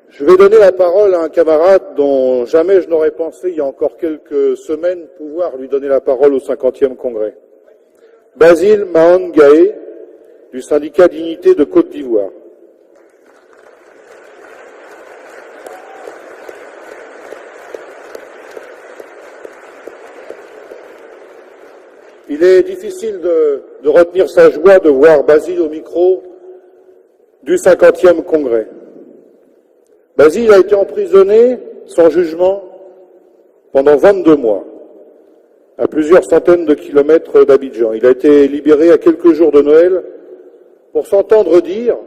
Je vais donner la parole à un camarade dont jamais je n'aurais pensé, il y a encore quelques semaines, pouvoir lui donner la parole au 50e congrès. Basile Mahone Gaye, du syndicat Dignité de Côte d'Ivoire. Il est difficile de retenir sa joie de voir Basile au micro du 50e congrès. Basile a été emprisonné sans jugement pendant 22 mois, à plusieurs centaines de kilomètres d'Abidjan. Il a été libéré à quelques jours de Noël pour s'entendre dire,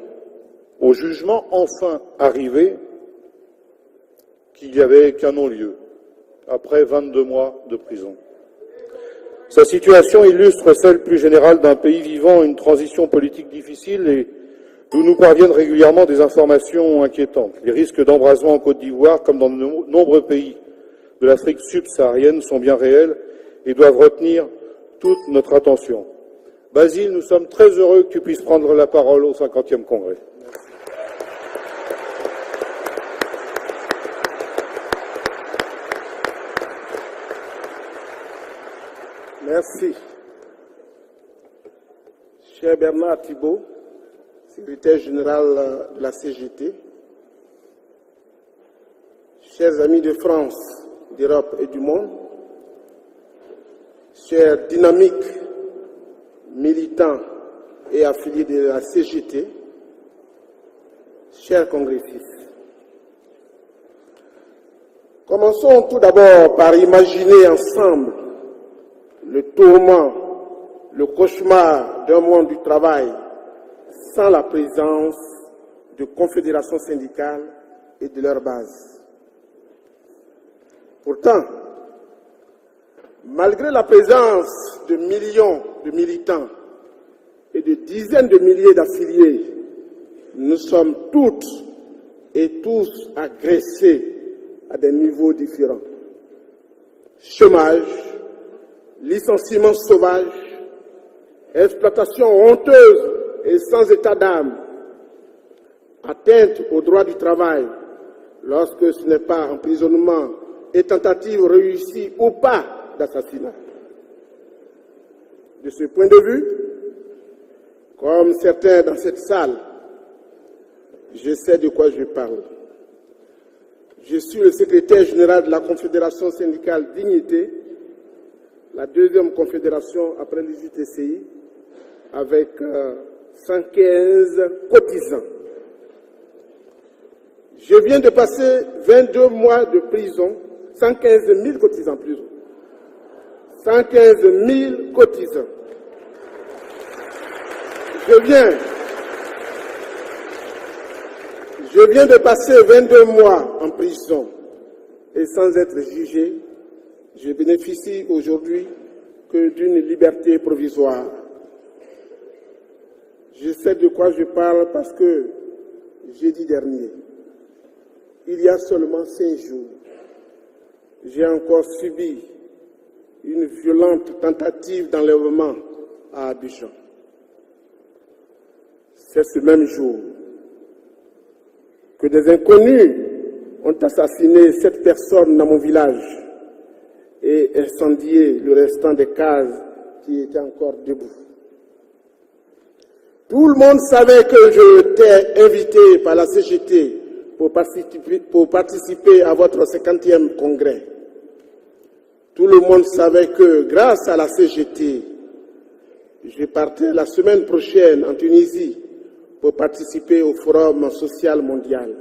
au jugement enfin arrivé, qu'il n'y avait qu'un non-lieu, après 22 mois de prison. Sa situation illustre celle plus générale d'un pays vivant une transition politique difficile et d'où nous parviennent régulièrement des informations inquiétantes. Les risques d'embrasement en Côte d'Ivoire, comme dans de nombreux pays de l'Afrique subsaharienne, sont bien réels et doivent retenir toute notre attention. Basile, nous sommes très heureux que tu puisses prendre la parole au 50e congrès. Merci. Cher Bernard Thibault, secrétaire général de la CGT, chers amis de France, d'Europe et du monde, chers dynamiques, militants et affiliés de la CGT, chers congressistes. Commençons tout d'abord par imaginer ensemble le tourment, le cauchemar d'un monde du travail sans la présence de confédérations syndicales et de leur base. Pourtant, malgré la présence de millions de militants et de dizaines de milliers d'affiliés, nous sommes toutes et tous agressés à des niveaux différents. Chômage, licenciement sauvage, exploitation honteuse et sans état d'âme, atteinte au droit du travail lorsque ce n'est pas emprisonnement et tentative réussie ou pas d'assassinat. De ce point de vue, comme certains dans cette salle, je sais de quoi je parle. Je suis le secrétaire général de la Confédération syndicale Dignité, la deuxième confédération après l'UJTCI, avec 115 cotisants. Je viens de passer 22 mois de prison, 115 000 cotisants plus. 115 000 cotisants. Je viens de passer 22 mois en prison et sans être jugé, je bénéficie aujourd'hui que d'une liberté provisoire. Je sais de quoi je parle parce que jeudi dernier, il y a seulement 5 jours, j'ai encore subi une violente tentative d'enlèvement à Abidjan. C'est ce même jour que des inconnus ont assassiné 7 personnes dans mon village et incendié le restant des cases qui étaient encore debout. Tout le monde savait que j'étais invité par la CGT pour participer à votre 50e congrès. Tout le monde savait que grâce à la CGT, je partais la semaine prochaine en Tunisie pour participer au Forum social mondial.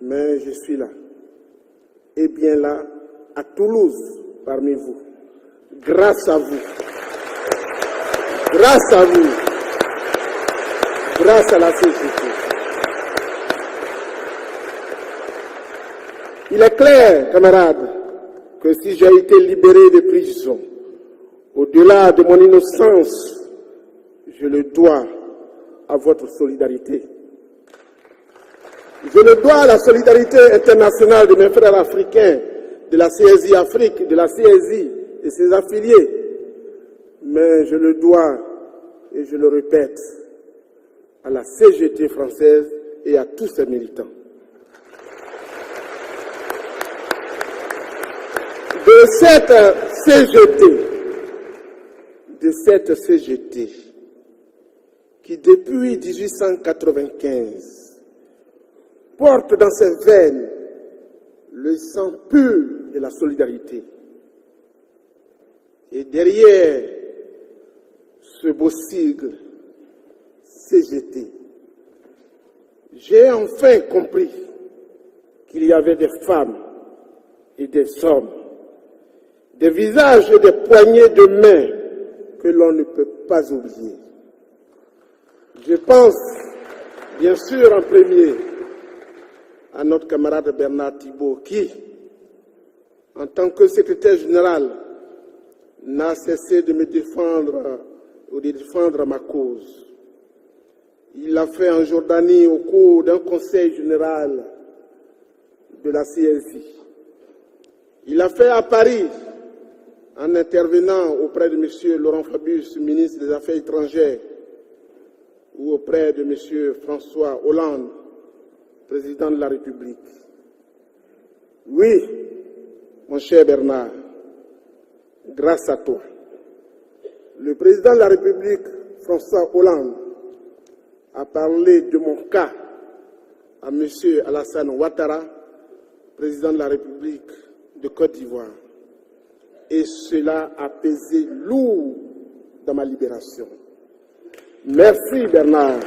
Mais je suis là, et bien là, à Toulouse, parmi vous, grâce à vous, grâce à vous, grâce à la CGT. Il est clair, camarades, que si j'ai été libéré de prison, au-delà de mon innocence, je le dois à votre solidarité. Je le dois à la solidarité internationale de mes frères africains, de la CSI Afrique, de la CSI et ses affiliés. Mais je le dois, et je le répète, à la CGT française et à tous ses militants. De cette CGT qui depuis 1895 porte dans ses veines le sang pur de la solidarité. Et derrière ce beau sigle CGT, j'ai enfin compris qu'il y avait des femmes et des hommes, des visages et des poignées de main que l'on ne peut pas oublier. Je pense, bien sûr, en premier, à notre camarade Bernard Thibault, qui, en tant que secrétaire général, n'a cessé de me défendre ou de défendre ma cause. Il l'a fait en Jordanie au cours d'un conseil général de la CSI. Il l'a fait à Paris en intervenant auprès de M. Laurent Fabius, ministre des Affaires étrangères, ou auprès de M. François Hollande, président de la République. Oui, mon cher Bernard, grâce à toi, le président de la République, François Hollande, a parlé de mon cas à M. Alassane Ouattara, président de la République de Côte d'Ivoire. Et cela a pesé lourd dans ma libération. Merci Bernard.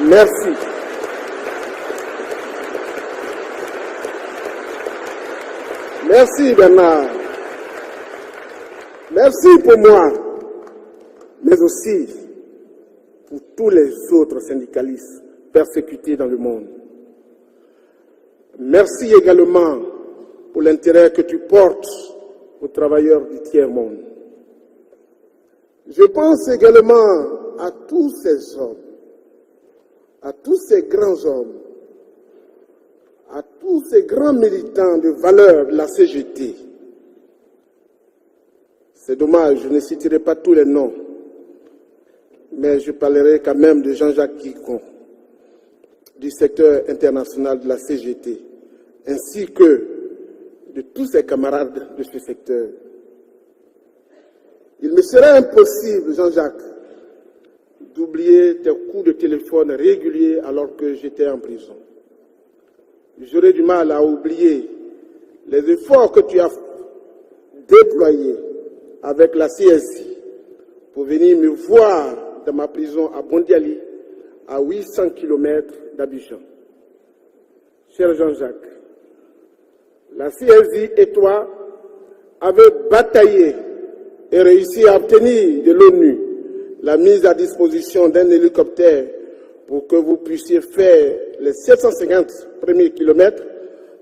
Merci. Merci Bernard. Merci pour moi, mais aussi pour tous les autres syndicalistes persécutés dans le monde. Merci également pour l'intérêt que tu portes aux travailleurs du tiers-monde. Je pense également à tous ces hommes, à tous ces grands hommes, à tous ces grands militants de valeur de la CGT. C'est dommage, je ne citerai pas tous les noms, mais je parlerai quand même de Jean-Jacques Guicon, du secteur international de la CGT, ainsi que de tous ses camarades de ce secteur. Il me serait impossible, Jean-Jacques, d'oublier tes coups de téléphone réguliers alors que j'étais en prison. J'aurais du mal à oublier les efforts que tu as déployés avec la CSI pour venir me voir dans ma prison à Bondiali, à 800 km d'Abidjan. Cher Jean-Jacques, la CSI et toi avez bataillé et réussi à obtenir de l'ONU la mise à disposition d'un hélicoptère pour que vous puissiez faire les 750 premiers kilomètres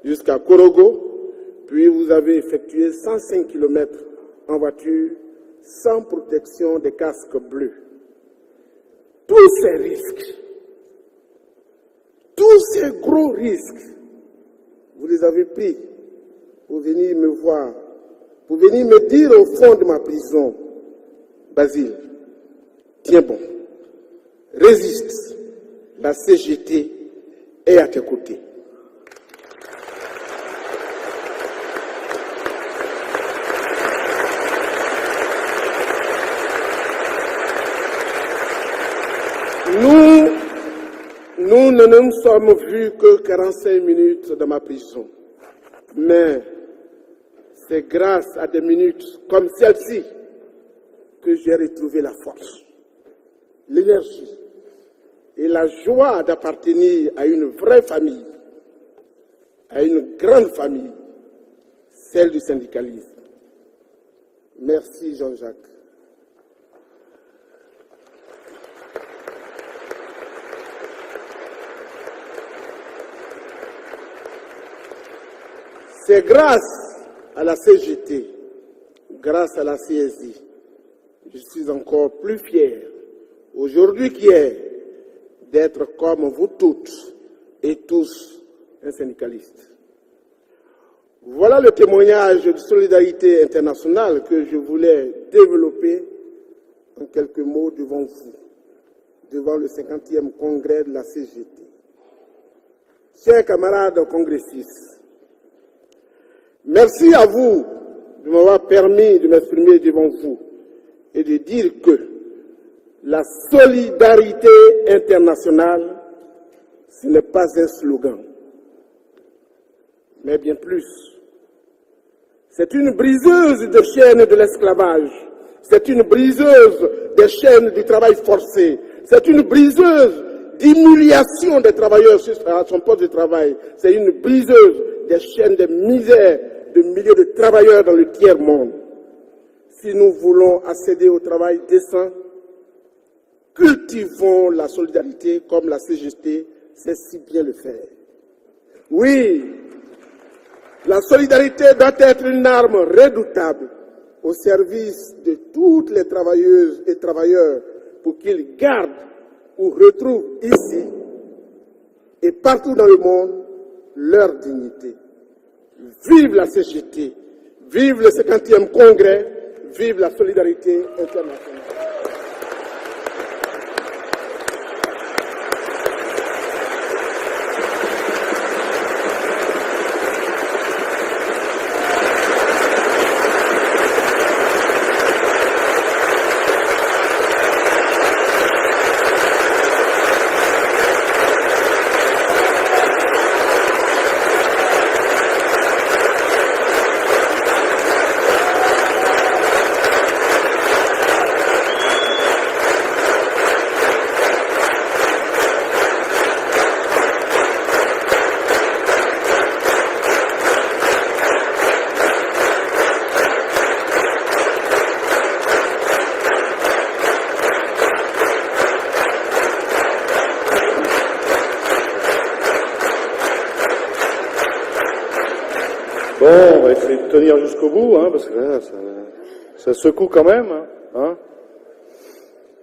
jusqu'à Korogo, puis vous avez effectué 105 kilomètres en voiture sans protection des casques bleus. Tous ces risques, tous ces gros risques, vous les avez pris pour venir me voir, pour venir me dire au fond de ma prison, Basile, tiens bon, résiste, la CGT est à tes côtés. Nous ne nous sommes vus que 45 minutes dans ma prison, mais c'est grâce à des minutes comme celle-ci que j'ai retrouvé la force, l'énergie et la joie d'appartenir à une vraie famille, à une grande famille, celle du syndicalisme. Merci Jean-Jacques. C'est grâce à la CGT, grâce à la CSI, je suis encore plus fier, aujourd'hui qu'hier, d'être comme vous toutes et tous un syndicaliste. Voilà le témoignage de solidarité internationale que je voulais développer en quelques mots devant vous. devant le 50e congrès de la CGT. Chers camarades congressistes, merci à vous de m'avoir permis de m'exprimer devant vous et de dire que la solidarité internationale, ce n'est pas un slogan, mais bien plus. C'est une briseuse des chaînes de l'esclavage, c'est une briseuse des chaînes du travail forcé, c'est une briseuse d'humiliation des travailleurs à son poste de travail, c'est une briseuse des chaînes de misère de milliers de travailleurs dans le tiers-monde. Si nous voulons accéder au travail décent, cultivons la solidarité comme la CGT sait si bien le faire. Oui, la solidarité doit être une arme redoutable au service de toutes les travailleuses et travailleurs pour qu'ils gardent ou retrouvent ici et partout dans le monde leur dignité. Vive la CGT, vive le 50e congrès, vive la solidarité internationale. Bon, on va essayer de tenir jusqu'au bout, hein, parce que là, ça secoue quand même. Hein.